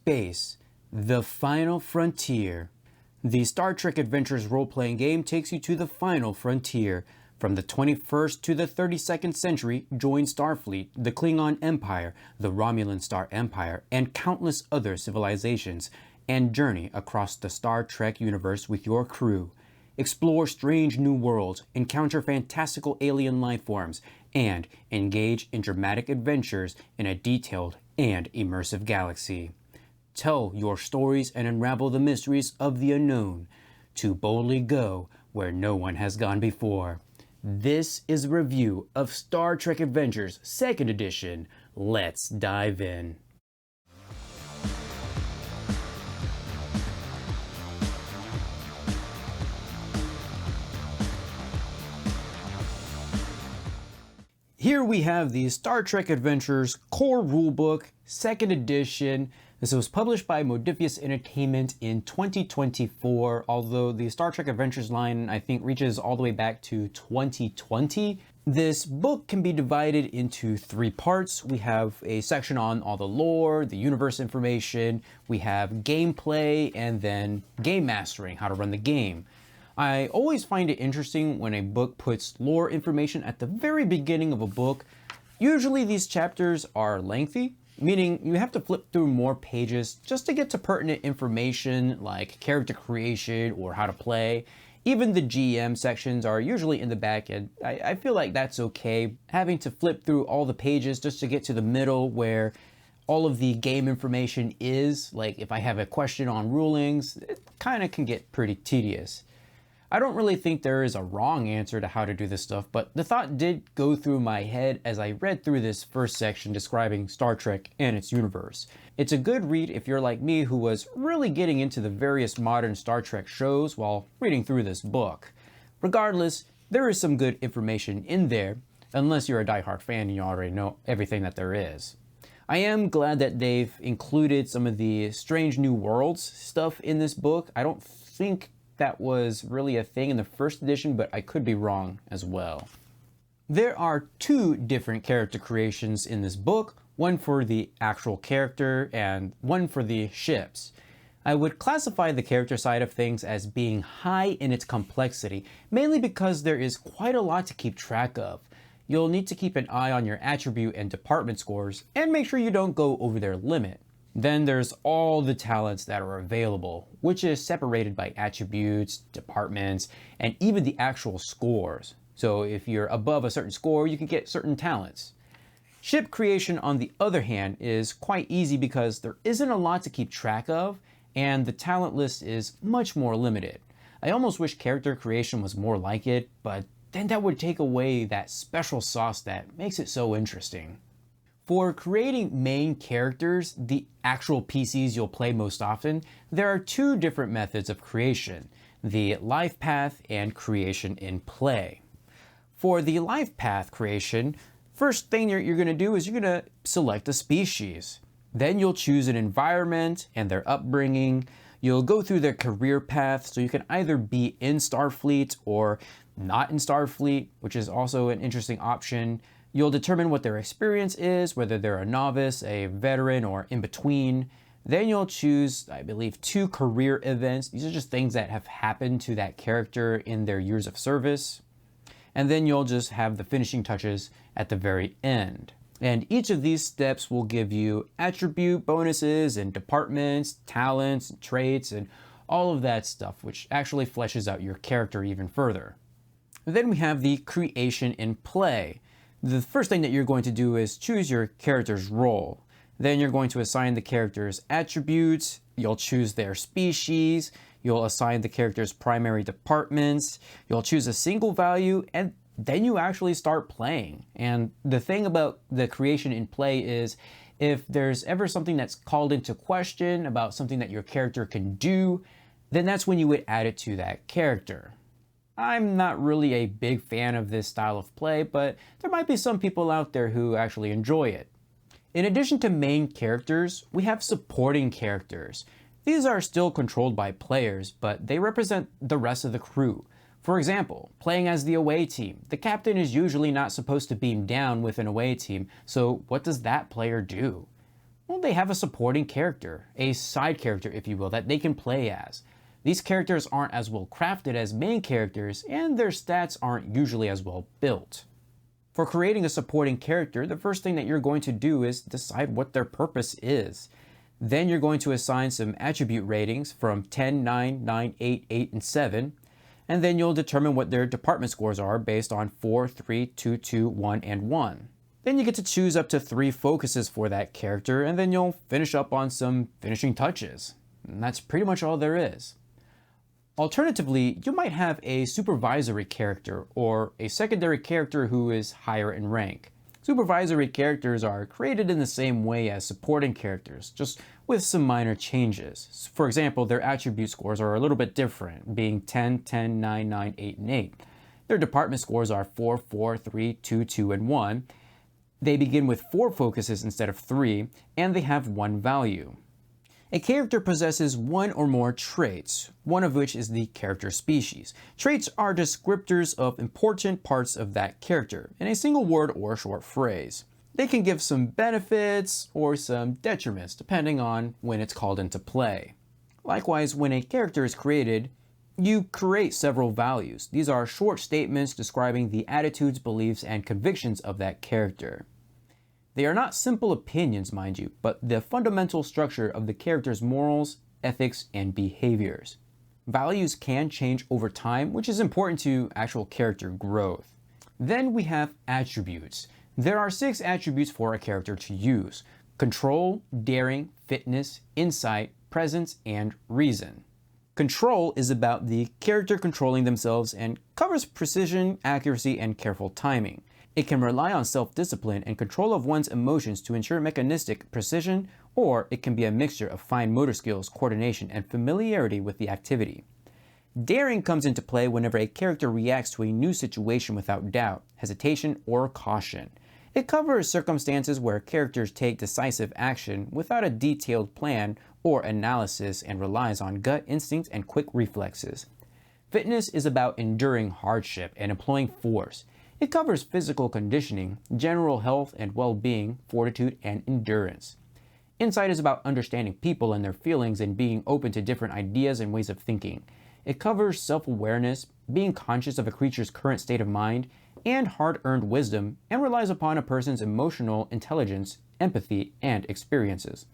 space, the final frontier. The Star Trek Adventures role-playing game takes you to the final frontier. From the 21st to the 32nd century, join Starfleet, the Klingon Empire, the Romulan Star Empire, and countless other civilizations, and journey across the Star Trek universe with your crew. Explore strange new worlds, encounter fantastical alien life forms, and engage in dramatic adventures in a detailed and immersive galaxy. Tell your stories and unravel the mysteries of the unknown, to boldly go where no one has gone before. This is a review of Star Trek Adventures 2nd Edition. Let's dive in. Here we have the Star Trek Adventures Core Rulebook, 2nd Edition. This was published by Modiphius Entertainment in 2024, although the Star Trek Adventures line, I think, reaches all the way back to 2020. This book can be divided into 3 parts. We have a section on all the lore, the universe information, we have gameplay, and then game mastering, how to run the game. I always find it interesting when a book puts lore information at the very beginning of a book. Usually these chapters are lengthy, meaning you have to flip through more pages just to get to pertinent information like character creation or how to play. Even the GM sections are usually in the back end. I feel like that's okay. Having to flip through all the pages just to get to the middle where all of the game information is, like if I have a question on rulings, it kind of can get pretty tedious. I don't really think there is a wrong answer to how to do this stuff, but the thought did go through my head as I read through this first section describing Star Trek and its universe. It's a good read if you're like me who was really getting into the various modern Star Trek shows while reading through this book. Regardless, there is some good information in there, unless you're a diehard fan and you already know everything that there is. I am glad that they've included some of the Strange New Worlds stuff in this book. I don't think that was really a thing in the 1st edition, but I could be wrong as well. There are 2 different character creations in this book, one for the actual character and one for the ships. I would classify the character side of things as being high in its complexity, mainly because there is quite a lot to keep track of. You'll need to keep an eye on your attribute and department scores and make sure you don't go over their limit. Then there's all the talents that are available, which is separated by attributes, departments, and even the actual scores. So if you're above a certain score, you can get certain talents. Ship creation, on the other hand, is quite easy because there isn't a lot to keep track of, and the talent list is much more limited. I almost wish character creation was more like it, but then that would take away that special sauce that makes it so interesting. For creating main characters, the actual PCs you'll play most often, there are 2 different methods of creation, the life path and creation in play. For the life path creation, first thing you're going to do is you're going to select a species. Then you'll choose an environment and their upbringing. You'll go through their career path, so you can either be in Starfleet or not in Starfleet, which is also an interesting option. You'll determine what their experience is, whether they're a novice, a veteran, or in between. Then you'll choose, I believe, 2 career events. These are just things that have happened to that character in their years of service. And then you'll just have the finishing touches at the very end. And each of these steps will give you attribute bonuses and departments, talents, traits, and all of that stuff, which actually fleshes out your character even further. And then we have the creation in play. The first thing that you're going to do is choose your character's role. Then you're going to assign the character's attributes, you'll choose their species, you'll assign the character's primary departments, you'll choose a single value, and then you actually start playing. And the thing about the creation in play is if there's ever something that's called into question about something that your character can do, then that's when you would add it to that character. I'm not really a big fan of this style of play, but there might be some people out there who actually enjoy it. In addition to main characters, we have supporting characters. These are still controlled by players, but they represent the rest of the crew. For example, playing as the away team, the captain is usually not supposed to beam down with an away team, so what does that player do? Well, they have a supporting character, a side character if you will, that they can play as. These characters aren't as well crafted as main characters, and their stats aren't usually as well built. For creating a supporting character, the first thing that you're going to do is decide what their purpose is. Then you're going to assign some attribute ratings from 10, 9, 9, 8, 8, and 7, and then you'll determine what their department scores are based on 4, 3, 2, 2, 1, and 1. Then you get to choose up to 3 focuses for that character, and then you'll finish up on some finishing touches. And that's pretty much all there is. Alternatively, you might have a supervisory character or a secondary character who is higher in rank. Supervisory characters are created in the same way as supporting characters, just with some minor changes. For example, their attribute scores are a little bit different, being 10, 10, 9, 9, 8, and 8. Their department scores are 4, 4, 3, 2, 2, and 1. They begin with 4 focuses instead of 3, and they have 1 value. A character possesses 1 or more traits, one of which is the character species. Traits are descriptors of important parts of that character in a single word or short phrase. They can give some benefits or some detriments depending on when it's called into play. Likewise, when a character is created, you create several values. These are short statements describing the attitudes, beliefs, and convictions of that character. They are not simple opinions, mind you, but the fundamental structure of the character's morals, ethics, and behaviors. Values can change over time, which is important to actual character growth. Then we have attributes. There are 6 attributes for a character to use: control, daring, fitness, insight, presence, and reason. Control is about the character controlling themselves and covers precision, accuracy, and careful timing. It can rely on self-discipline and control of one's emotions to ensure mechanistic precision, or it can be a mixture of fine motor skills, coordination, and familiarity with the activity. Daring comes into play whenever a character reacts to a new situation without doubt, hesitation, or caution. It covers circumstances where characters take decisive action without a detailed plan or analysis and relies on gut instinct and quick reflexes. Fitness is about enduring hardship and employing force. It covers physical conditioning, general health and well-being, fortitude, and endurance. Insight is about understanding people and their feelings and being open to different ideas and ways of thinking. It covers self-awareness, being conscious of a creature's current state of mind, and hard-earned wisdom, and relies upon a person's emotional intelligence, empathy, and experiences.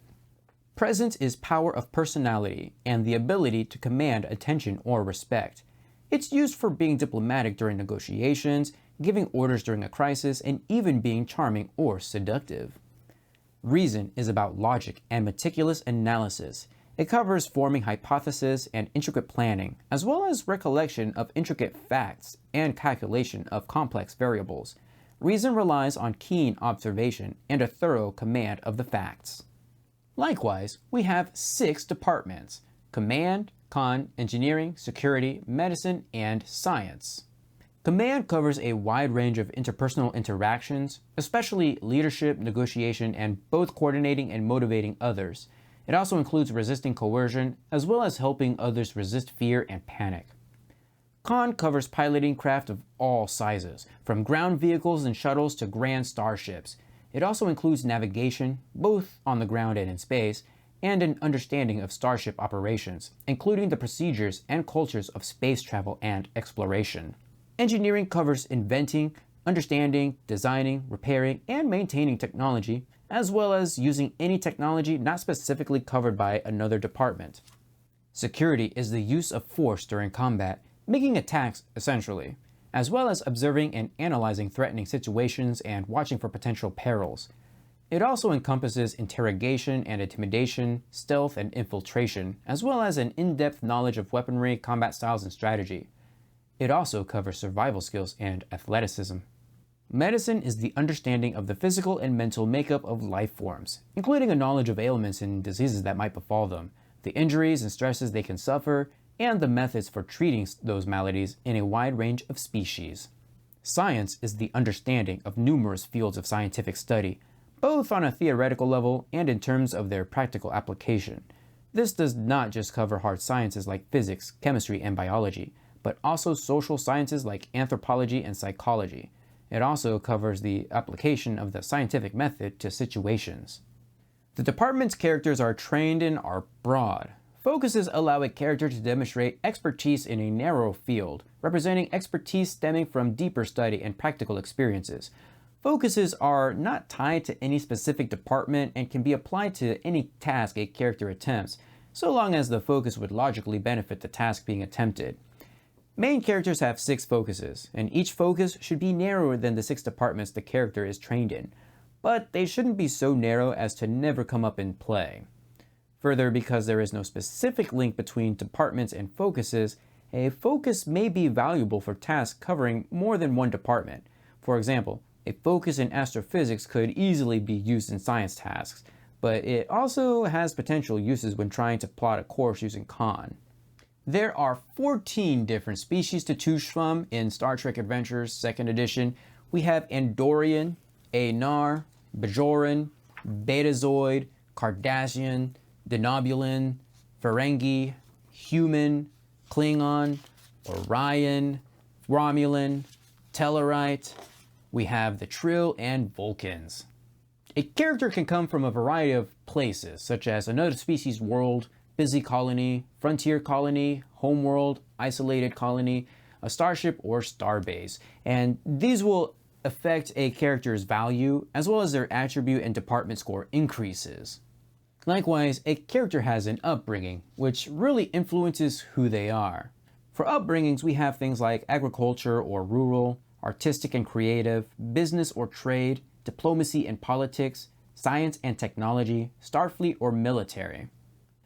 Presence is power of personality and the ability to command attention or respect. It's used for being diplomatic during negotiations, giving orders during a crisis, and even being charming or seductive. Reason is about logic and meticulous analysis. It covers forming hypotheses and intricate planning, as well as recollection of intricate facts and calculation of complex variables. Reason relies on keen observation and a thorough command of the facts. Likewise, we have 6 departments: Command, Con, Engineering, Security, Medicine, and Science. Command covers a wide range of interpersonal interactions, especially leadership, negotiation, and both coordinating and motivating others. It also includes resisting coercion, as well as helping others resist fear and panic. Con covers piloting craft of all sizes, from ground vehicles and shuttles to grand starships. It also includes navigation, both on the ground and in space, and an understanding of starship operations, including the procedures and cultures of space travel and exploration. Engineering covers inventing, understanding, designing, repairing, and maintaining technology, as well as using any technology not specifically covered by another department. Security is the use of force during combat, making attacks essentially, as well as observing and analyzing threatening situations and watching for potential perils. It also encompasses interrogation and intimidation, stealth and infiltration, as well as an in-depth knowledge of weaponry, combat styles, and strategy. It also covers survival skills and athleticism. Medicine is the understanding of the physical and mental makeup of life forms, including a knowledge of ailments and diseases that might befall them, the injuries and stresses they can suffer, and the methods for treating those maladies in a wide range of species. Science is the understanding of numerous fields of scientific study, both on a theoretical level and in terms of their practical application. This does not just cover hard sciences like physics, chemistry, and biology, but also social sciences like anthropology and psychology. It also covers the application of the scientific method to situations. The departments characters are trained in are broad. Focuses allow a character to demonstrate expertise in a narrow field, representing expertise stemming from deeper study and practical experiences. Focuses are not tied to any specific department and can be applied to any task a character attempts, so long as the focus would logically benefit the task being attempted. Main characters have 6 focuses, and each focus should be narrower than the 6 departments the character is trained in, but they shouldn't be so narrow as to never come up in play. Further, because there is no specific link between departments and focuses, a focus may be valuable for tasks covering more than one department. For example, a focus in astrophysics could easily be used in science tasks, but it also has potential uses when trying to plot a course using Con. There are 14 different species to choose from in Star Trek Adventures 2nd edition. We have Andorian, Aenar, Bajoran, Betazoid, Cardassian, Denobulan, Ferengi, Human, Klingon, Orion, Romulan, Tellarite. We have the Trill and Vulcans. A character can come from a variety of places, such as another species world, busy colony, frontier colony, homeworld, isolated colony, a starship, or starbase, and these will affect a character's value as well as their attribute and department score increases. Likewise, a character has an upbringing, which really influences who they are. For upbringings, we have things like agriculture or rural, artistic and creative, business or trade, diplomacy and politics, science and technology, Starfleet or military.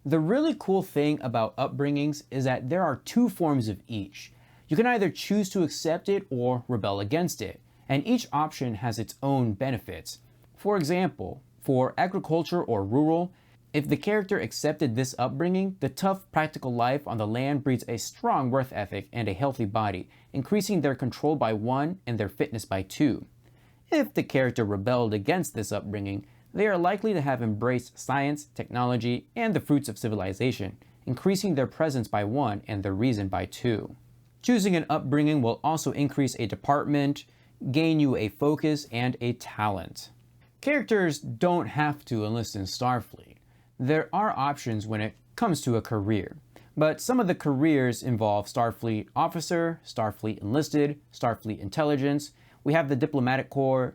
The really cool thing about upbringings is that there are 2 forms of each. You can either choose to accept it or rebel against it, and each option has its own benefits. For example, for agriculture or rural, if the character accepted this upbringing, the tough practical life on the land breeds a strong work ethic and a healthy body, increasing their control by 1 and their fitness by 2. If the character rebelled against this upbringing, they are likely to have embraced science, technology, and the fruits of civilization, increasing their presence by 1 and their reason by 2. Choosing an upbringing will also increase a department, gain you a focus, and a talent. Characters don't have to enlist in Starfleet. There are options when it comes to a career, but some of the careers involve Starfleet Officer, Starfleet Enlisted, Starfleet Intelligence. We have the Diplomatic Corps,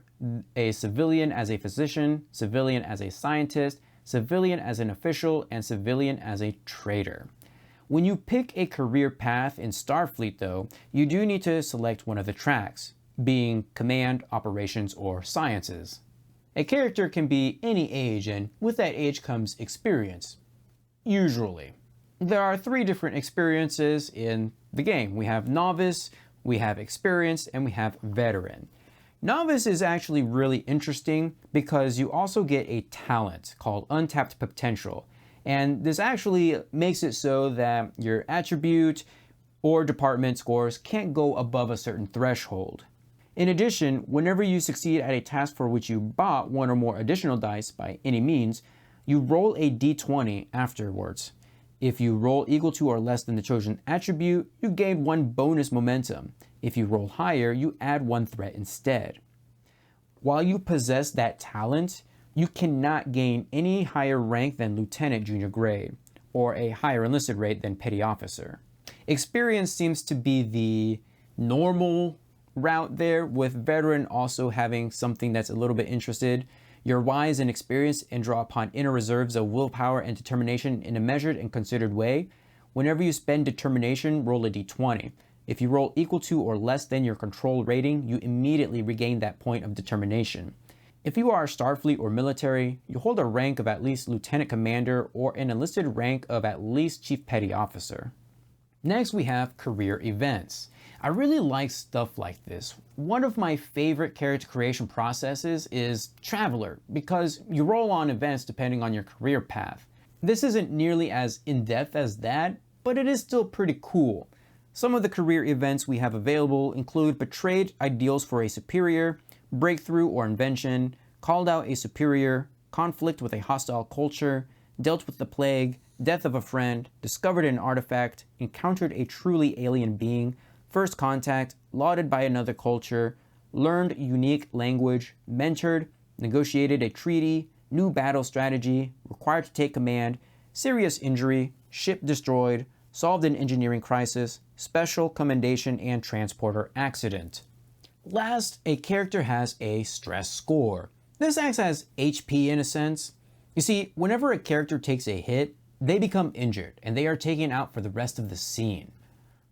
a civilian as a physician, civilian as a scientist, civilian as an official, and civilian as a trader. When you pick a career path in Starfleet though, you do need to select one of the tracks, being Command, Operations, or Sciences. A character can be any age, and with that age comes experience. Usually. There are 3 different experiences in the game. We have Novice, we have Experienced, and we have Veteran. Novice is actually really interesting because you also get a talent called Untapped Potential. And this actually makes it so that your attribute or department scores can't go above a certain threshold. In addition, whenever you succeed at a task for which you bought 1 or more additional dice by any means, you roll a d20 afterwards. If you roll equal to or less than the chosen attribute, you gain 1 bonus momentum. If you roll higher, you add 1 threat instead. While you possess that talent, you cannot gain any higher rank than Lieutenant Junior Grade, or a higher enlisted rate than Petty Officer. Experience seems to be the normal route there, with Veteran also having something that's a little bit interested. You're wise and experienced and draw upon inner reserves of willpower and determination in a measured and considered way. Whenever you spend determination, roll a d20. If you roll equal to or less than your control rating, you immediately regain that point of determination. If you are Starfleet or military, you hold a rank of at least Lieutenant Commander or an enlisted rank of at least Chief Petty Officer. Next we have career events. I really like stuff like this. One of my favorite character creation processes is Traveler, because you roll on events depending on your career path. This isn't nearly as in-depth as that, but it is still pretty cool. Some of the career events we have available include betrayed ideals for a superior, breakthrough or invention, called out a superior, conflict with a hostile culture, dealt with the plague, death of a friend, discovered an artifact, encountered a truly alien being, first contact, lauded by another culture, learned unique language, mentored, negotiated a treaty, new battle strategy, required to take command, serious injury, ship destroyed, solved an engineering crisis, special commendation, and transporter accident. Last, a character has a stress score. This acts as HP in a sense. You see, whenever a character takes a hit, they become injured and they are taken out for the rest of the scene.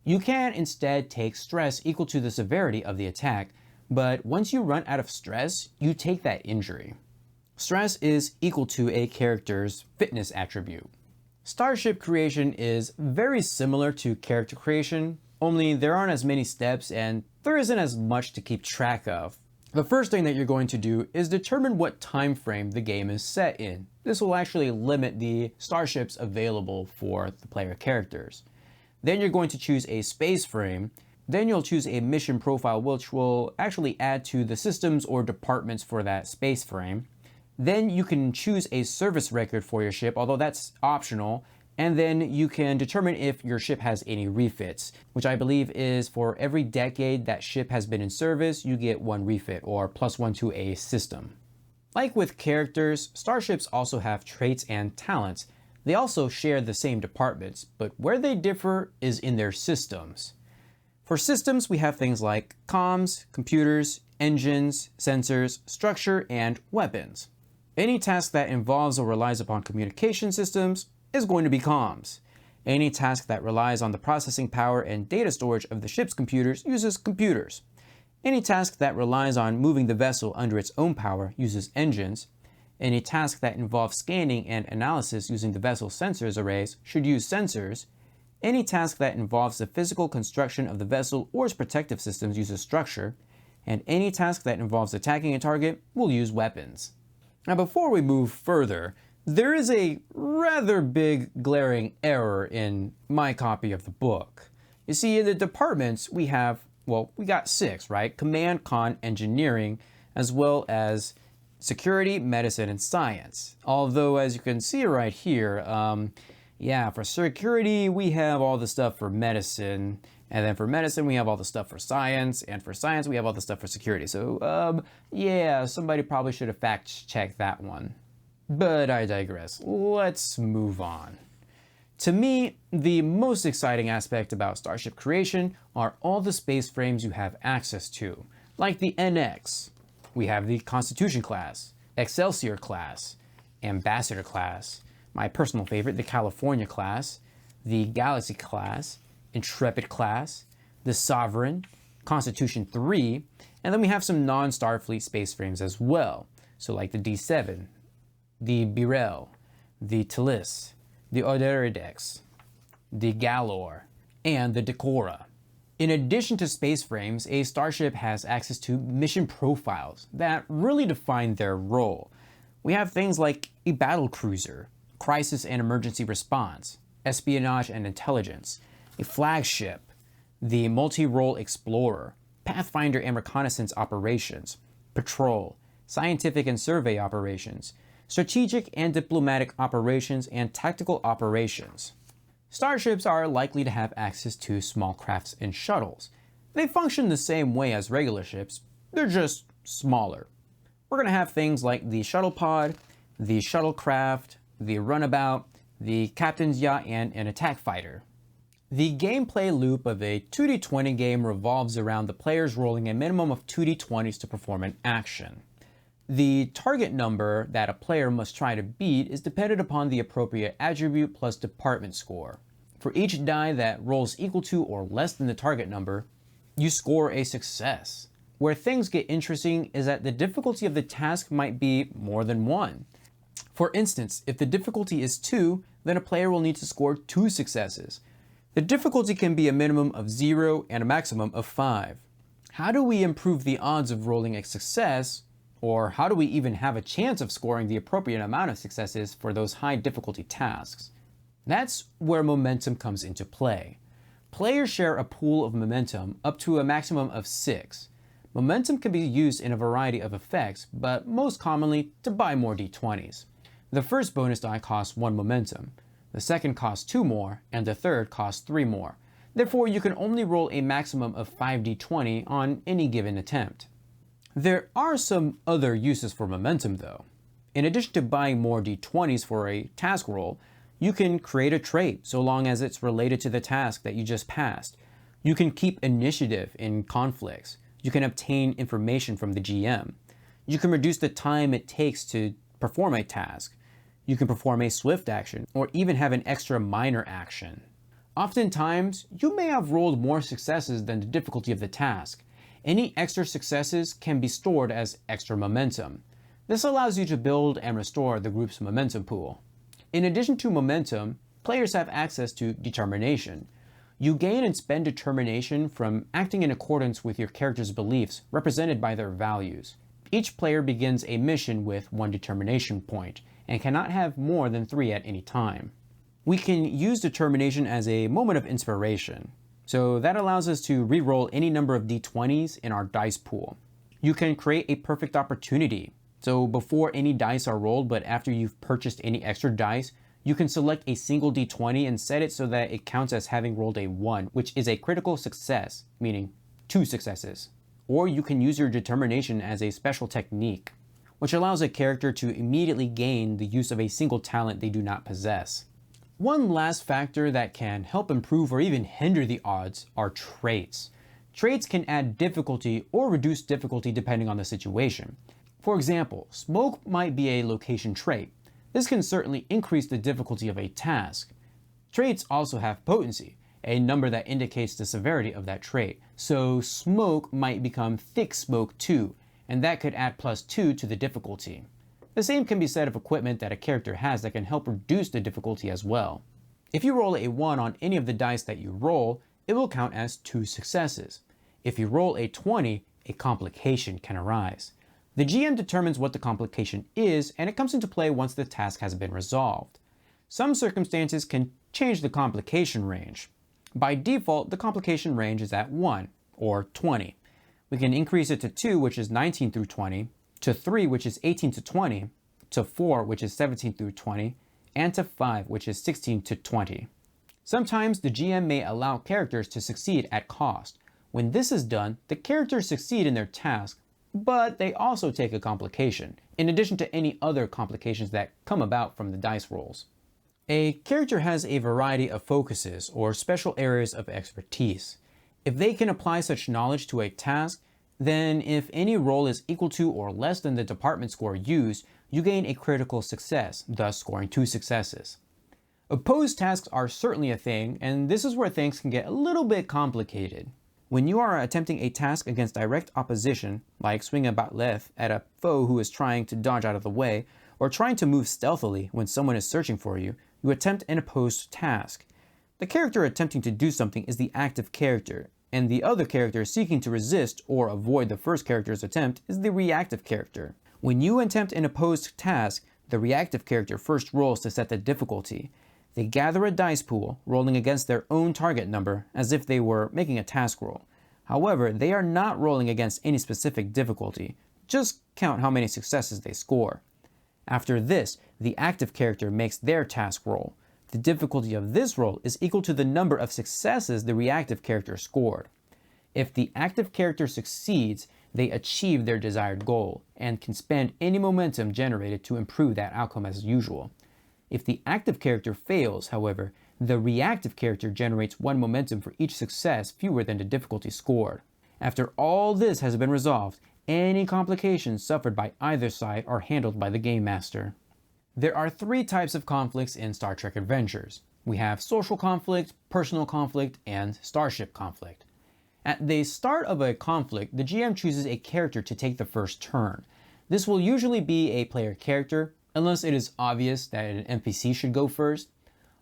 You can instead take stress equal to the severity of the attack, but once you run out of stress, you take that injury. Stress is equal to a character's fitness attribute. Starship creation is very similar to character creation, only there aren't as many steps and there isn't as much to keep track of. The first thing that you're going to do is determine what time frame the game is set in. This will actually limit the starships available for the player characters. Then you're going to choose a space frame. Then you'll choose a mission profile, which will actually add to the systems or departments for that space frame. Then you can choose a service record for your ship, although that's optional. And then you can determine if your ship has any refits, which I believe is for every decade that ship has been in service, you get one refit or +1 to a system. Like with characters, starships also have traits and talents. They also share the same departments, but where they differ is in their systems. For systems, we have things like comms, computers, engines, sensors, structure, and weapons. Any task that involves or relies upon communication systems is going to be comms. Any task that relies on the processing power and data storage of the ship's computers uses computers. Any task that relies on moving the vessel under its own power uses engines. Any task that involves scanning and analysis using the vessel's sensors arrays should use sensors. Any task that involves the physical construction of the vessel or its protective systems uses structure. And any task that involves attacking a target will use weapons. Now, before we move further, there is a rather big glaring error in my copy of the book. You see, in the departments, we got 6, right? Command, Con, Engineering, as well as Security, Medicine, and Science. Although, as you can see right here, for security, we have all the stuff for medicine, and then for medicine, we have all the stuff for science, and for science, we have all the stuff for security. So, somebody probably should have fact-checked that one. But I digress. Let's move on. To me, the most exciting aspect about starship creation are all the space frames you have access to, like the NX. We have the Constitution class, Excelsior class, Ambassador class, my personal favorite, the California class, the Galaxy class, Intrepid class, the Sovereign, Constitution 3, and then we have some non-Starfleet space frames as well. So like the D7, the Birel, the Talis, the Oderidex, the Galor, and the Decora. In addition to space frames, a starship has access to mission profiles that really define their role. We have things like a battle cruiser, crisis and emergency response, espionage and intelligence, a flagship, the multi-role explorer, pathfinder and reconnaissance operations, patrol, scientific and survey operations, strategic and diplomatic operations, and tactical operations. Starships are likely to have access to small crafts and shuttles. They function the same way as regular ships, they're just smaller. We're going to have things like the shuttle pod, the shuttlecraft, the runabout, the captain's yacht, and an attack fighter. The gameplay loop of a 2d20 game revolves around the players rolling a minimum of 2d20s to perform an action. The target number that a player must try to beat is dependent upon the appropriate attribute plus department score. For each die that rolls equal to or less than the target number, you score a success. Where things get interesting is that the difficulty of the task might be more than 1. For instance, if the difficulty is 2, then a player will need to score 2 successes. The difficulty can be a minimum of 0 and a maximum of 5. How do we improve the odds of rolling a success? Or how do we even have a chance of scoring the appropriate amount of successes for those high difficulty tasks? That's where momentum comes into play. Players share a pool of momentum up to a maximum of 6. Momentum can be used in a variety of effects, but most commonly to buy more d20s. The first bonus die costs 1 momentum, the second costs 2 more, and the third costs 3 more. Therefore, you can only roll a maximum of 5d20 on any given attempt. There are some other uses for momentum though. In addition to buying more d20s for a task roll, you can create a trait so long as it's related to the task that you just passed. You can keep initiative in conflicts. You can obtain information from the GM. You can reduce the time it takes to perform a task. You can perform a swift action, or even have an extra minor action. Oftentimes, you may have rolled more successes than the difficulty of the task. Any extra successes can be stored as extra momentum. This allows you to build and restore the group's momentum pool. In addition to momentum, players have access to determination. You gain and spend determination from acting in accordance with your character's beliefs, represented by their values. Each player begins a mission with 1 determination point, and cannot have more than 3 at any time. We can use determination as a moment of inspiration. So that allows us to re-roll any number of d20s in our dice pool. You can create a perfect opportunity. So before any dice are rolled, but after you've purchased any extra dice, you can select a single d20 and set it so that it counts as having rolled a 1, which is a critical success, meaning 2 successes. Or you can use your determination as a special technique, which allows a character to immediately gain the use of a single talent they do not possess. One last factor that can help improve or even hinder the odds are traits. Traits can add difficulty or reduce difficulty depending on the situation. For example, smoke might be a location trait. This can certainly increase the difficulty of a task. Traits also have potency, a number that indicates the severity of that trait. So smoke might become thick smoke 2, and that could add +2 to the difficulty. The same can be said of equipment that a character has that can help reduce the difficulty as well. If you roll a 1 on any of the dice that you roll, it will count as 2 successes. If you roll a 20, a complication can arise. The GM determines what the complication is, and it comes into play once the task has been resolved. Some circumstances can change the complication range. By default, the complication range is at 1, or 20. We can increase it to 2, which is 19 through 20, to 3, which is 18 to 20, to 4, which is 17 through 20, and to 5, which is 16 to 20. Sometimes the GM may allow characters to succeed at cost. When this is done, the characters succeed in their task, but they also take a complication, in addition to any other complications that come about from the dice rolls. A character has a variety of focuses or special areas of expertise. If they can apply such knowledge to a task, then if any roll is equal to or less than the department score used, you gain a critical success, thus scoring 2 successes. Opposed tasks are certainly a thing, and this is where things can get a little bit complicated. When you are attempting a task against direct opposition, like swing a bat'leth at a foe who is trying to dodge out of the way, or trying to move stealthily when someone is searching for you, you attempt an opposed task. The character attempting to do something is the active character, and the other character seeking to resist or avoid the first character's attempt is the reactive character. When you attempt an opposed task, the reactive character first rolls to set the difficulty. They gather a dice pool, rolling against their own target number as if they were making a task roll. However, they are not rolling against any specific difficulty, just count how many successes they score. After this, the active character makes their task roll. The difficulty of this roll is equal to the number of successes the reactive character scored. If the active character succeeds, they achieve their desired goal and can spend any momentum generated to improve that outcome as usual. If the active character fails, however, the reactive character generates 1 momentum for each success fewer than the difficulty scored. After all this has been resolved, any complications suffered by either side are handled by the Game Master. There are 3 types of conflicts in Star Trek Adventures. We have social conflict, personal conflict, and starship conflict. At the start of a conflict, the GM chooses a character to take the first turn. This will usually be a player character, unless it is obvious that an NPC should go first.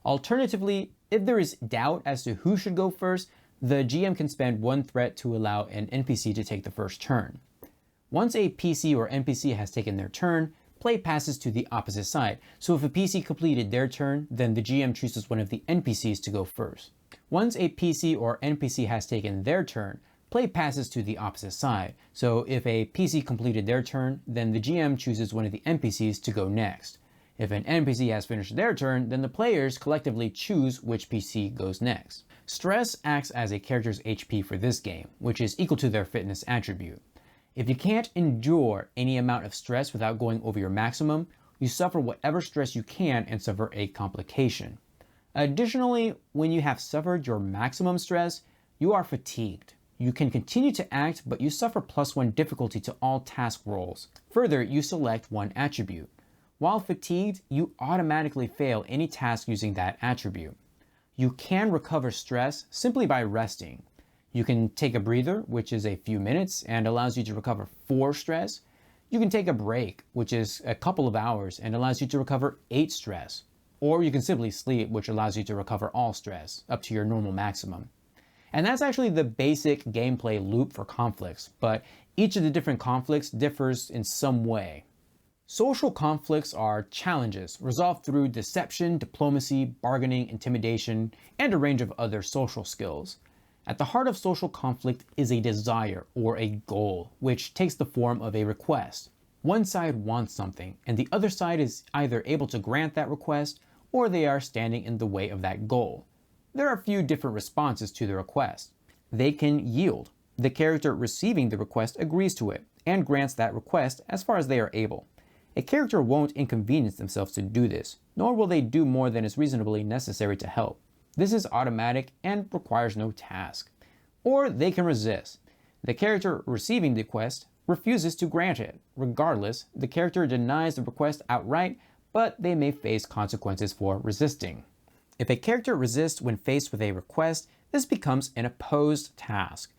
Alternatively, if there is doubt as to who should go first, the GM can spend 1 threat to allow an NPC to take the first turn. Once a PC or NPC has taken their turn, play passes to the opposite side. So if a PC completed their turn, then the GM chooses one of the NPCs to go first. Once a PC or NPC has taken their turn, play passes to the opposite side. So if a PC completed their turn, then the GM chooses one of the NPCs to go next. If an NPC has finished their turn, then the players collectively choose which PC goes next. Stress acts as a character's HP for this game, which is equal to their fitness attribute. If you can't endure any amount of stress without going over your maximum, You suffer whatever stress you can and suffer a complication. Additionally, when you have suffered your maximum stress, you are fatigued. You can continue to act, but you suffer +1 difficulty to all task rolls. Further, you select one attribute. While fatigued, you automatically fail any task using that attribute. You can recover stress simply by resting. You can take a breather, which is a few minutes and allows you to recover 4 stress. You can take a break, which is a couple of hours and allows you to recover 8 stress. Or you can simply sleep, which allows you to recover all stress, up to your normal maximum. And that's actually the basic gameplay loop for conflicts, but each of the different conflicts differs in some way. Social conflicts are challenges resolved through deception, diplomacy, bargaining, intimidation, and a range of other social skills. At the heart of social conflict is a desire or a goal, which takes the form of a request. One side wants something, and the other side is either able to grant that request or they are standing in the way of that goal. There are a few different responses to the request. They can yield. The character receiving the request agrees to it and grants that request as far as they are able. A character won't inconvenience themselves to do this, nor will they do more than is reasonably necessary to help. This is automatic and requires no task. Or they can resist. The character receiving the request refuses to grant it. Regardless, the character denies the request outright, but they may face consequences for resisting. If a character resists when faced with a request, this becomes an opposed task.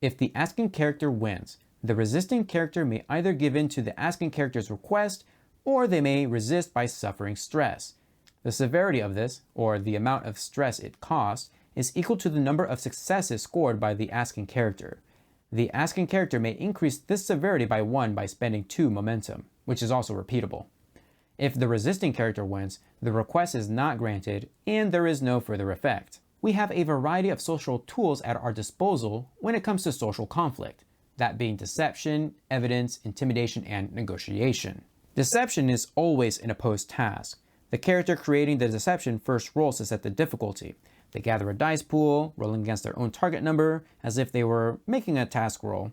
If the asking character wins, the resisting character may either give in to the asking character's request, or they may resist by suffering stress. The severity of this, or the amount of stress it costs, is equal to the number of successes scored by the asking character. The asking character may increase this severity by 1 by spending 2 momentum, which is also repeatable. If the resisting character wins, the request is not granted, and there is no further effect. We have a variety of social tools at our disposal when it comes to social conflict, that being deception, evidence, intimidation, and negotiation. Deception is always an opposed task. The character creating the deception first rolls to set the difficulty. They gather a dice pool, rolling against their own target number, as if they were making a task roll.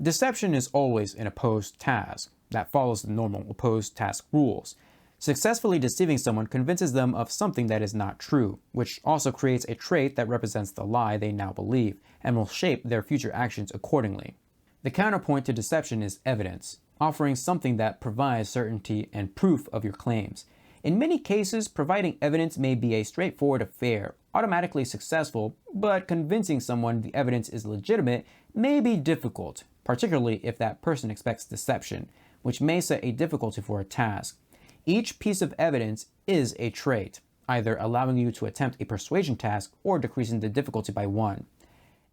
Deception is always an opposed task that follows the normal opposed task rules. Successfully deceiving someone convinces them of something that is not true, which also creates a trait that represents the lie they now believe and will shape their future actions accordingly. The counterpoint to deception is evidence, offering something that provides certainty and proof of your claims. In many cases, providing evidence may be a straightforward affair, automatically successful, but convincing someone the evidence is legitimate may be difficult, particularly if that person expects deception, which may set a difficulty for a task. Each piece of evidence is a trait, either allowing you to attempt a persuasion task or decreasing the difficulty by 1.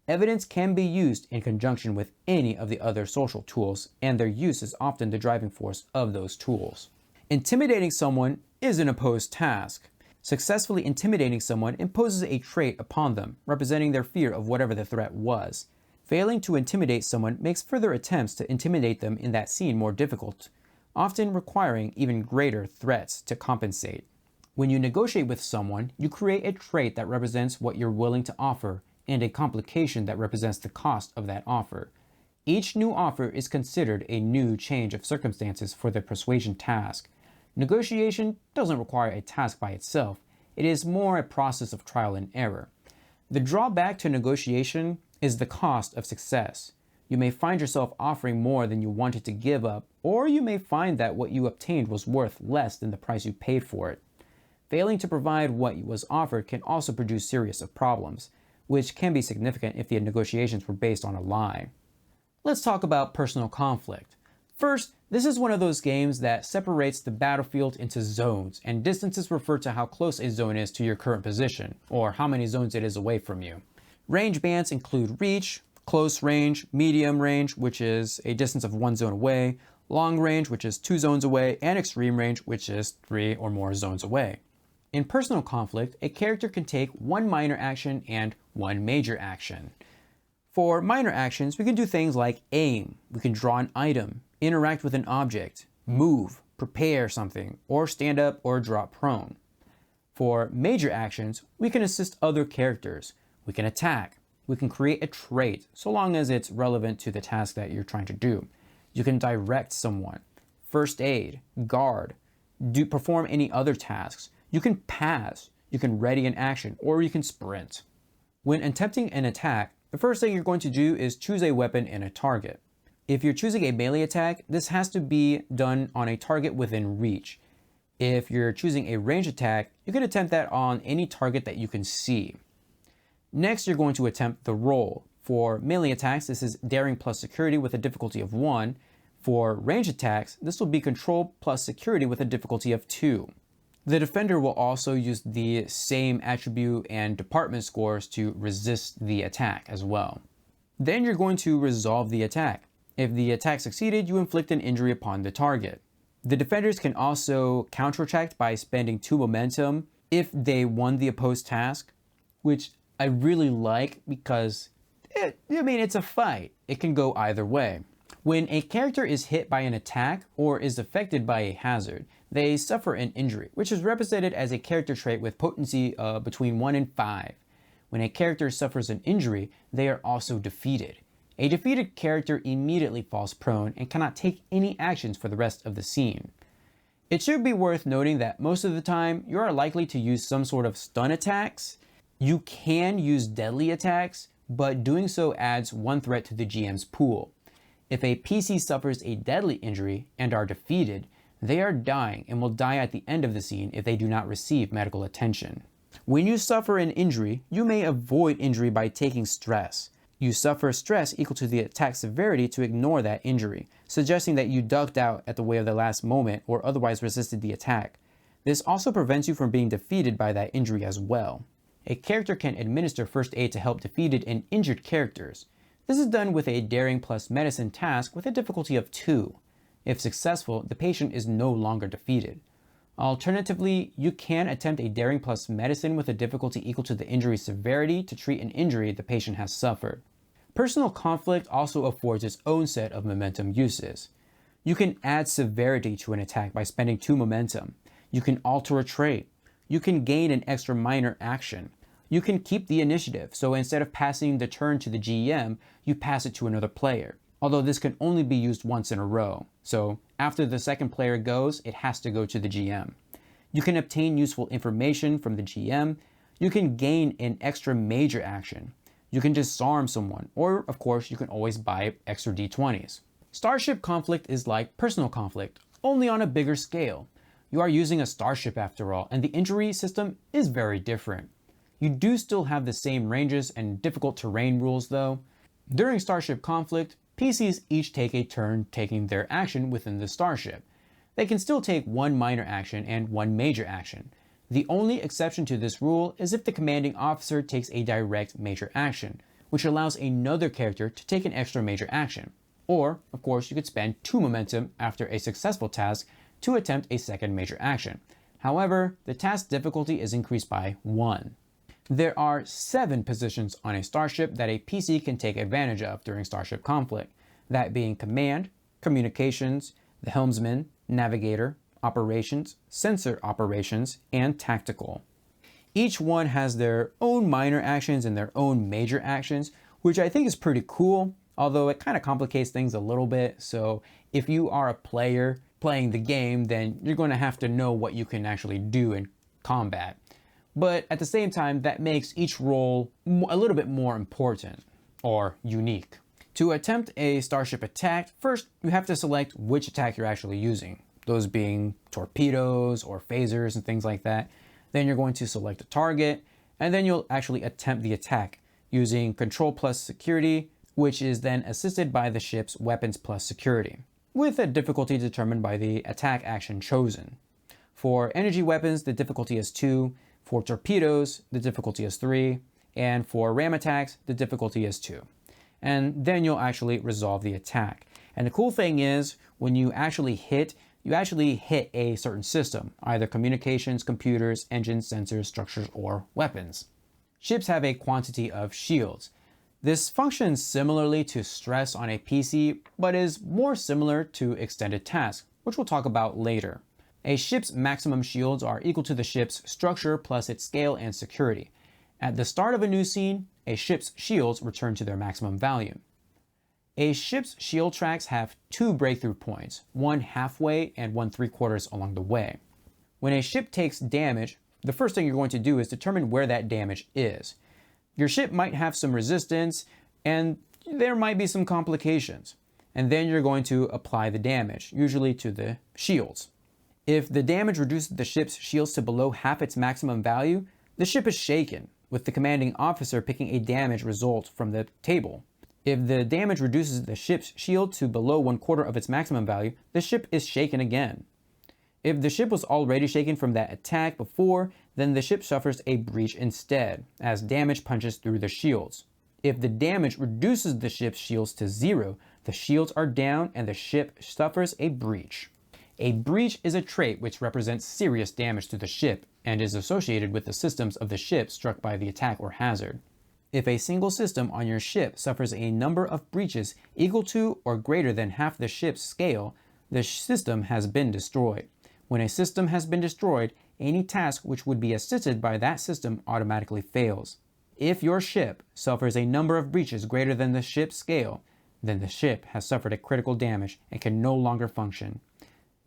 Evidence can be used in conjunction with any of the other social tools, and their use is often the driving force of those tools. Intimidating someone is an opposed task. Successfully intimidating someone imposes a trait upon them, representing their fear of whatever the threat was. Failing to intimidate someone makes further attempts to intimidate them in that scene more difficult, often requiring even greater threats to compensate. When you negotiate with someone, you create a trait that represents what you're willing to offer and a complication that represents the cost of that offer. Each new offer is considered a new change of circumstances for the persuasion task. Negotiation doesn't require a task by itself. It is more a process of trial and error. The drawback to negotiation is the cost of success. You may find yourself offering more than you wanted to give up, or you may find that what you obtained was worth less than the price you paid for it. Failing to provide what was offered can also produce serious problems, which can be significant if the negotiations were based on a lie. Let's talk about personal conflict. First, this is one of those games that separates the battlefield into zones, and distances refer to how close a zone is to your current position, or how many zones it is away from you. Range bands include reach, close range, medium range, which is a distance of 1 zone away, long range, which is 2 zones away, and extreme range, which is 3 or more zones away. In personal conflict, a character can take 1 minor action and 1 major action. For minor actions, we can do things like aim, we can draw an item, interact with an object, move, prepare something, or stand up or drop prone. For major actions, we can assist other characters, we can attack, we can create a trait, so long as it's relevant to the task that you're trying to do. You can direct someone, first aid, guard, perform any other tasks. You can pass, you can ready an action, or you can sprint. When attempting an attack, the first thing you're going to do is choose a weapon and a target. If you're choosing a melee attack, this has to be done on a target within reach. If you're choosing a range attack, you can attempt that on any target that you can see. Next, you're going to attempt the roll. For melee attacks, this is daring plus security with a difficulty of 1. For range attacks, this will be control plus security with a difficulty of 2. The defender will also use the same attribute and department scores to resist the attack as well. Then you're going to resolve the attack. If the attack succeeded, you inflict an injury upon the target. The defenders can also counterattack by spending 2 momentum if they won the opposed task, which I really like because, it's a fight. It can go either way. When a character is hit by an attack or is affected by a hazard, they suffer an injury, which is represented as a character trait with potency between 1 and 5. When a character suffers an injury, they are also defeated. A defeated character immediately falls prone and cannot take any actions for the rest of the scene. It should be worth noting that most of the time, you are likely to use some sort of stun attacks. You can use deadly attacks, but doing so adds 1 threat to the GM's pool. If a PC suffers a deadly injury and are defeated, they are dying and will die at the end of the scene if they do not receive medical attention. When you suffer an injury, you may avoid injury by taking stress. You suffer stress equal to the attack severity to ignore that injury, suggesting that you ducked out at the way of the last moment or otherwise resisted the attack. This also prevents you from being defeated by that injury as well. A character can administer first aid to help defeated and injured characters. This is done with a daring plus medicine task with a difficulty of 2. If successful, the patient is no longer defeated. Alternatively, you can attempt a daring plus medicine with a difficulty equal to the injury severity to treat an injury the patient has suffered. Personal conflict also affords its own set of momentum uses. You can add severity to an attack by spending 2 momentum. You can alter a trait. You can gain an extra minor action. You can keep the initiative, so instead of passing the turn to the GM, you pass it to another player. Although this can only be used once in a row, so after the second player goes, it has to go to the GM. You can obtain useful information from the GM. You can gain an extra major action. You can disarm someone, or of course, you can always buy extra D20s. Starship conflict is like personal conflict, only on a bigger scale. You are using a starship after all, and the injury system is very different. You do still have the same ranges and difficult terrain rules though. During starship conflict, PCs each take a turn taking their action within the starship. They can still take 1 minor action and 1 major action. The only exception to this rule is if the commanding officer takes a direct major action, which allows another character to take an extra major action. Or, of course, you could spend 2 momentum after a successful task to attempt a second major action. However, the task difficulty is increased by 1. There are 7 positions on a starship that a PC can take advantage of during starship conflict, that being command, communications, the helmsman, navigator, operations, sensor operations, and tactical. Each one has their own minor actions and their own major actions, which I think is pretty cool, although it kind of complicates things a little bit. So if you are a player playing the game, then you're going to have to know what you can actually do in combat. But at the same time, that makes each role a little bit more important or unique. To attempt a starship attack, first you have to select which attack you're actually using, those being torpedoes or phasers and things like that. Then you're going to select a target, and then you'll actually attempt the attack using control plus security, which is then assisted by the ship's weapons plus security, with a difficulty determined by the attack action chosen. For energy weapons, the difficulty is 2. For torpedoes, the difficulty is 3. And for ram attacks, the difficulty is 2. And then you'll actually resolve the attack. And the cool thing is, when you actually hit a certain system, either communications, computers, engines, sensors, structures, or weapons. Ships have a quantity of shields. This functions similarly to stress on a PC, but is more similar to extended tasks, which we'll talk about later. A ship's maximum shields are equal to the ship's structure plus its scale and security. At the start of a new scene, a ship's shields return to their maximum value. A ship's shield tracks have 2 breakthrough points, one halfway and one 3/4 along the way. When a ship takes damage, the first thing you're going to do is determine where that damage is. Your ship might have some resistance, and there might be some complications. And then you're going to apply the damage, usually to the shields. If the damage reduces the ship's shields to below half its maximum value, the ship is shaken, with the commanding officer picking a damage result from the table. If the damage reduces the ship's shield to below 1/4 of its maximum value, the ship is shaken again. If the ship was already shaken from that attack before, then the ship suffers a breach instead, as damage punches through the shields. If the damage reduces the ship's shields to 0, the shields are down and the ship suffers a breach. A breach is a trait which represents serious damage to the ship and is associated with the systems of the ship struck by the attack or hazard. If a single system on your ship suffers a number of breaches equal to or greater than half the ship's scale, the system has been destroyed. When a system has been destroyed, any task which would be assisted by that system automatically fails. If your ship suffers a number of breaches greater than the ship's scale, then the ship has suffered a critical damage and can no longer function.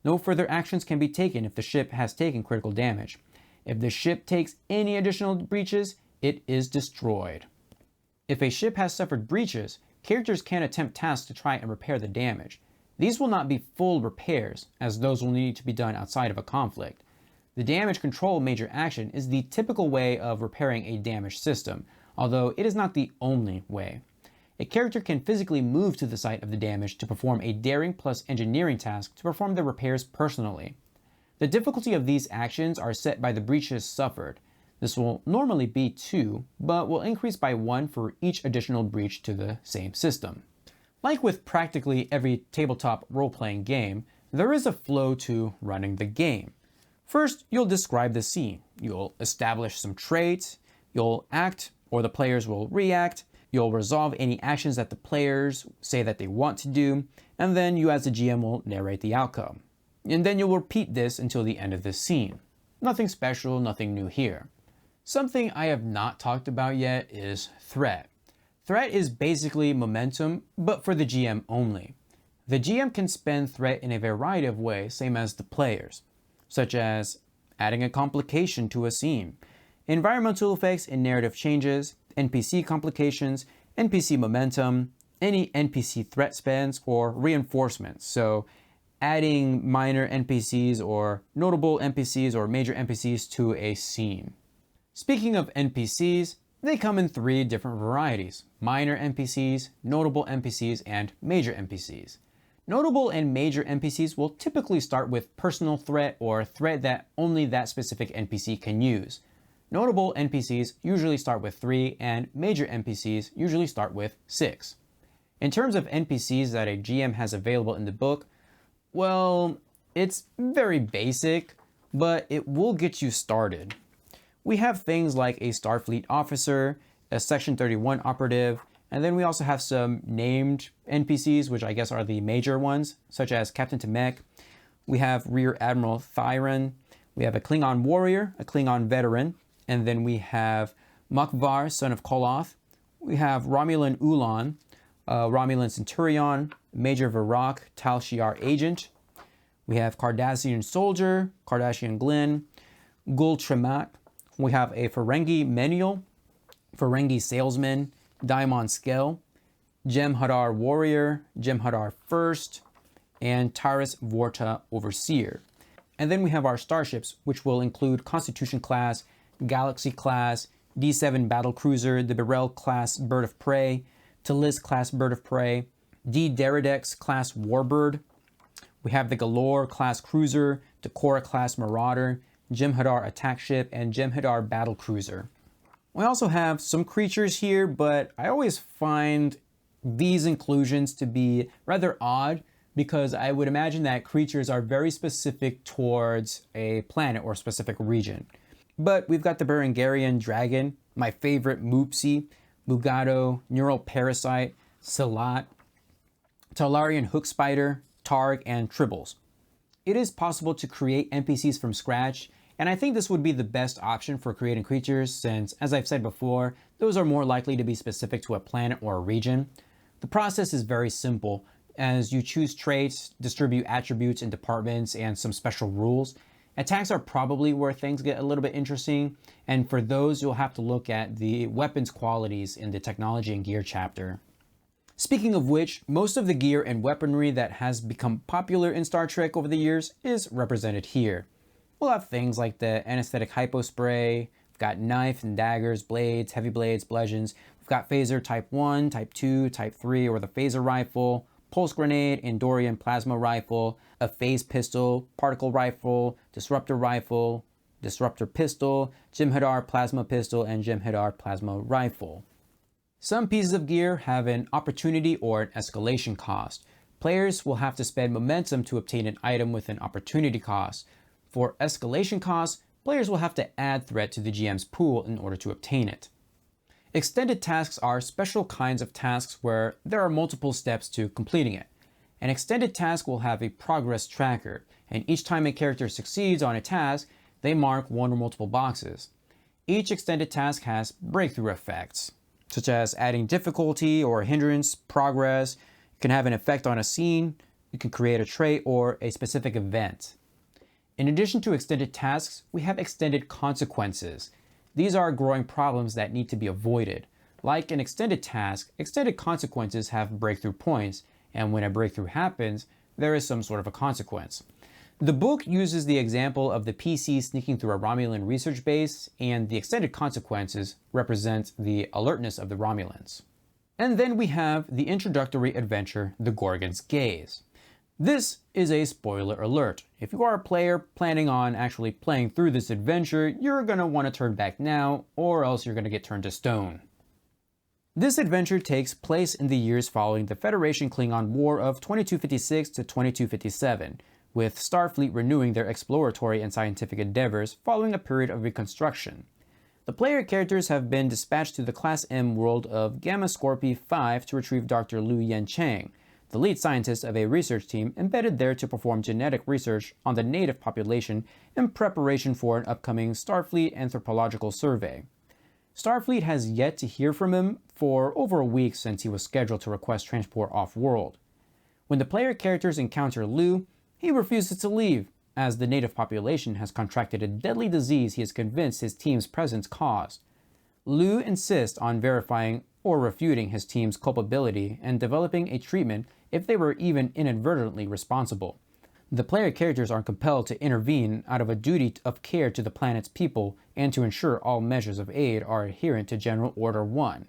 No further actions can be taken if the ship has taken critical damage. If the ship takes any additional breaches, it is destroyed. If a ship has suffered breaches, characters can attempt tasks to try and repair the damage. These will not be full repairs, as those will need to be done outside of a conflict. The damage control major action is the typical way of repairing a damaged system, although it is not the only way. A character can physically move to the site of the damage to perform a daring plus engineering task to perform the repairs personally. The difficulty of these actions are set by the breaches suffered. This will normally be 2, but will increase by 1 for each additional breach to the same system. Like with practically every tabletop role-playing game, there is a flow to running the game. First, you'll describe the scene. You'll establish some traits, you'll act, or the players will react, you'll resolve any actions that the players say that they want to do, and then you as the GM will narrate the outcome. And then you'll repeat this until the end of the scene. Nothing special, nothing new here. Something I have not talked about yet is threat. Threat is basically momentum, but for the GM only. The GM can spend threat in a variety of ways, same as the players, such as adding a complication to a scene, environmental effects and narrative changes, NPC complications, NPC momentum, any NPC threat spends, or reinforcements, so adding minor NPCs or notable NPCs or major NPCs to a scene. Speaking of NPCs, they come in 3 different varieties: minor NPCs, notable NPCs, and major NPCs. Notable and major NPCs will typically start with personal threat or threat that only that specific NPC can use. Notable NPCs usually start with 3, and major NPCs usually start with 6. In terms of NPCs that a GM has available in the book, well, it's very basic, but it will get you started. We have things like a Starfleet officer, a Section 31 operative, and then we also have some named NPCs, which I guess are the major ones, such as Captain Temek. We have Rear Admiral Thyron. We have a Klingon warrior, a Klingon veteran, and then we have Makvar, son of Koloth. We have Romulan Ulan, Romulan Centurion, Major Varrock, Tal Shiar agent. We have Cardassian soldier, Cardassian Glenn, Gul Tremak. We have a Ferengi Menial, Ferengi salesman, Daimon Skell, Jem'Hadar warrior, Jem'Hadar first, and Taris Vorta overseer. And then we have our starships, which will include Constitution class, Galaxy class, D7 battlecruiser, the Beryl class bird of prey, Talis class bird of prey, D Deridex class warbird. We have the Galore class cruiser, Decorah class marauder, Jem'Hadar attack ship, and Jem'Hadar battlecruiser. We also have some creatures here, but I always find these inclusions to be rather odd because I would imagine that creatures are very specific towards a planet or specific region. But we've got the Berengarian dragon, my favorite Moopsie, Mugado, Neural Parasite, Salat, Talarian hook spider, Targ, and Tribbles. It is possible to create NPCs from scratch, and I think this would be the best option for creating creatures since, as I've said before, those are more likely to be specific to a planet or a region. The process is very simple, as you choose traits, distribute attributes in departments, and some special rules, Attacks are probably where things get a little bit interesting, and for those you'll have to look at the weapons qualities in the technology and gear chapter. Speaking of which, most of the gear and weaponry that has become popular in Star Trek over the years is represented here. We'll have things like the anesthetic hypo spray, we've got knife and daggers, blades, heavy blades, bludgeons, we've got phaser type 1, type 2, type 3, or the phaser rifle, pulse grenade, Andorian plasma rifle, a phase pistol, particle rifle, disruptor pistol, Jem'Hadar plasma pistol, and Jem'Hadar plasma rifle. Some pieces of gear have an opportunity or an escalation cost. Players will have to spend momentum to obtain an item with an opportunity cost. For escalation costs, players will have to add threat to the GM's pool in order to obtain it. Extended tasks are special kinds of tasks where there are multiple steps to completing it. An extended task will have a progress tracker, and each time a character succeeds on a task, they mark one or multiple boxes. Each extended task has breakthrough effects, such as adding difficulty or hindrance, progress. It can have an effect on a scene, it can create a trait or a specific event. In addition to extended tasks, we have extended consequences. These are growing problems that need to be avoided. Like an extended task, extended consequences have breakthrough points, and when a breakthrough happens, there is some sort of a consequence. The book uses the example of the PC sneaking through a Romulan research base, and the extended consequences represent the alertness of the Romulans. And then we have the introductory adventure, The Gorgon's Gaze. This is a spoiler alert. If you are a player planning on actually playing through this adventure, you're going to want to turn back now, or else you're going to get turned to stone. This adventure takes place in the years following the Federation Klingon War of 2256 to 2257, with Starfleet renewing their exploratory and scientific endeavors following a period of reconstruction. The player characters have been dispatched to the Class M world of Gamma Scorpii 5 to retrieve Dr. Lu Yancheng, the lead scientist of a research team embedded there to perform genetic research on the native population in preparation for an upcoming Starfleet anthropological survey. Starfleet has yet to hear from him for over a week since he was scheduled to request transport off-world. When the player characters encounter Lu, he refuses to leave, as the native population has contracted a deadly disease he is convinced his team's presence caused. Lu insists on verifying or refuting his team's culpability and developing a treatment if they were even inadvertently responsible. The player characters are compelled to intervene out of a duty of care to the planet's people and to ensure all measures of aid are adherent to General Order 1.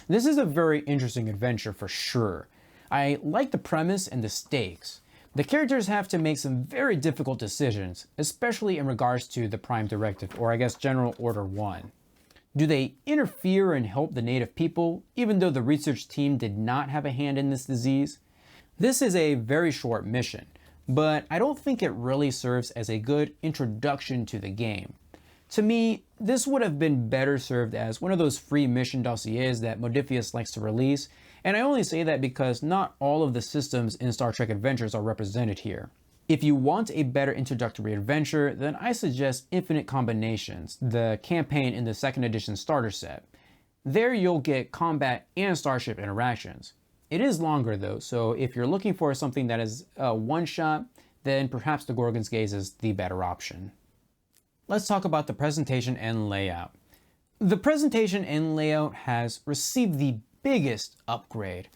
This is a very interesting adventure for sure. I like the premise and the stakes. The characters have to make some very difficult decisions, especially in regards to the Prime Directive, or I guess General Order 1. Do they interfere and help the native people, even though the research team did not have a hand in this disease? This is a very short mission, but I don't think it really serves as a good introduction to the game. To me, this would have been better served as one of those free mission dossiers that Modiphius likes to release, and I only say that because not all of the systems in Star Trek Adventures are represented here. If you want a better introductory adventure, then I suggest Infinite Combinations, the campaign in the 2nd edition starter set. There you'll get combat and starship interactions. It is longer though, so if you're looking for something that is a one-shot, then perhaps The Gorgon's Gaze is the better option. Let's talk about the presentation and layout. The presentation and layout has received the biggest upgrade.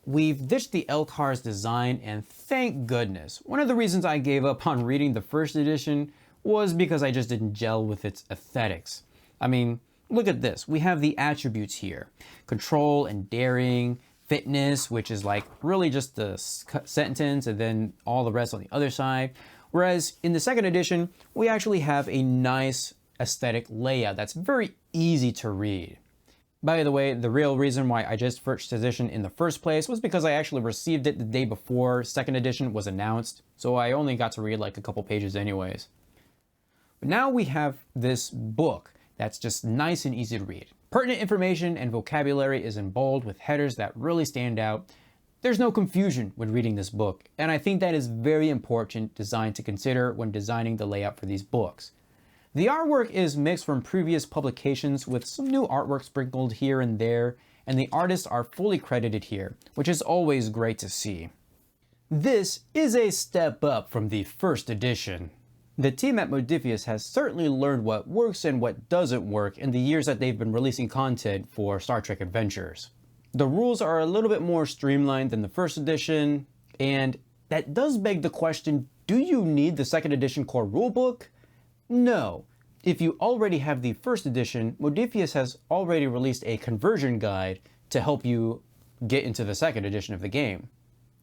We've ditched the Elkar's design, and thank goodness. One of the reasons I gave up on reading the 1st edition was because I just didn't gel with its aesthetics. I mean, look at this. We have the attributes here. Control and daring, fitness, which is like really just the sentence and then all the rest on the other side. Whereas in the 2nd edition, we actually have a nice aesthetic layout that's very easy to read. By the way, the real reason why I just 1st edition in the first place was because I actually received it the day before 2nd edition was announced, so I only got to read like a couple pages anyways. But now we have this book that's just nice and easy to read. Pertinent information and vocabulary is in bold with headers that really stand out. There's no confusion when reading this book, and I think that is very important design to consider when designing the layout for these books. The artwork is mixed from previous publications with some new artwork sprinkled here and there, and the artists are fully credited here, which is always great to see. This is a step up from the 1st edition. The team at Modifius has certainly learned what works and what doesn't work in the years that they've been releasing content for Star Trek Adventures. The rules are a little bit more streamlined than the first edition, and that does beg the question, do you need the second edition core rulebook? No. If you already have the first edition, Modifius has already released a conversion guide to help you get into the second edition of the game.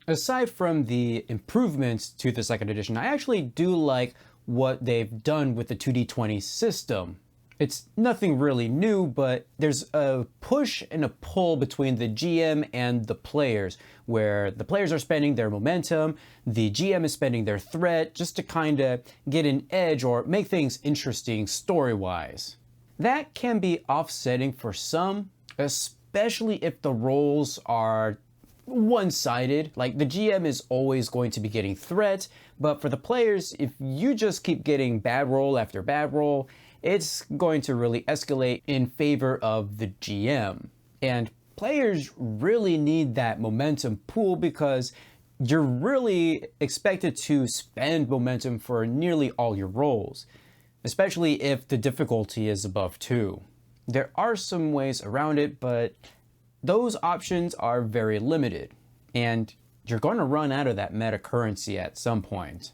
Aside from the improvements to the second edition, I actually do like what they've done with the 2D20 system. It's nothing really new, but there's a push and a pull between the GM and the players, where the players are spending their momentum, the GM is spending their threat, just to kind of get an edge or make things interesting story-wise. That can be offsetting for some, especially if the roles are one-sided. Like, the GM is always going to be getting threat, but for the players, if you just keep getting bad roll after bad roll, it's going to really escalate in favor of the GM. And players really need that momentum pool because you're really expected to spend momentum for nearly all your rolls, especially if the difficulty is above 2. There are some ways around it, but those options are very limited, and you're going to run out of that meta currency at some point.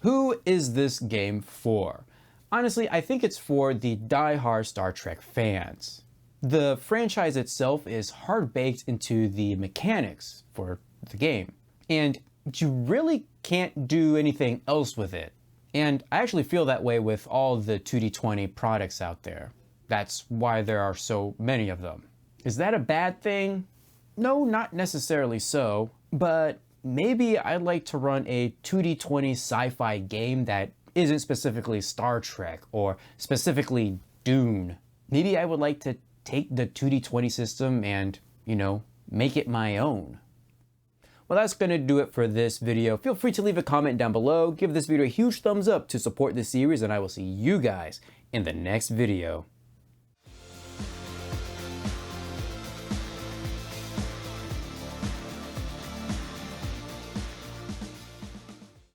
Who is this game for? Honestly, I think it's for the die-hard Star Trek fans. The franchise itself is hard-baked into the mechanics for the game, and you really can't do anything else with it. And I actually feel that way with all the 2D20 products out there. That's why there are so many of them. Is that a bad thing? No, not necessarily so, but maybe I'd like to run a 2D20 sci-fi game that isn't specifically Star Trek or specifically Dune. Maybe I would like to take the 2D20 system and, make it my own. Well, that's going to do it for this video. Feel free to leave a comment down below, give this video a huge thumbs up to support this series, and I will see you guys in the next video.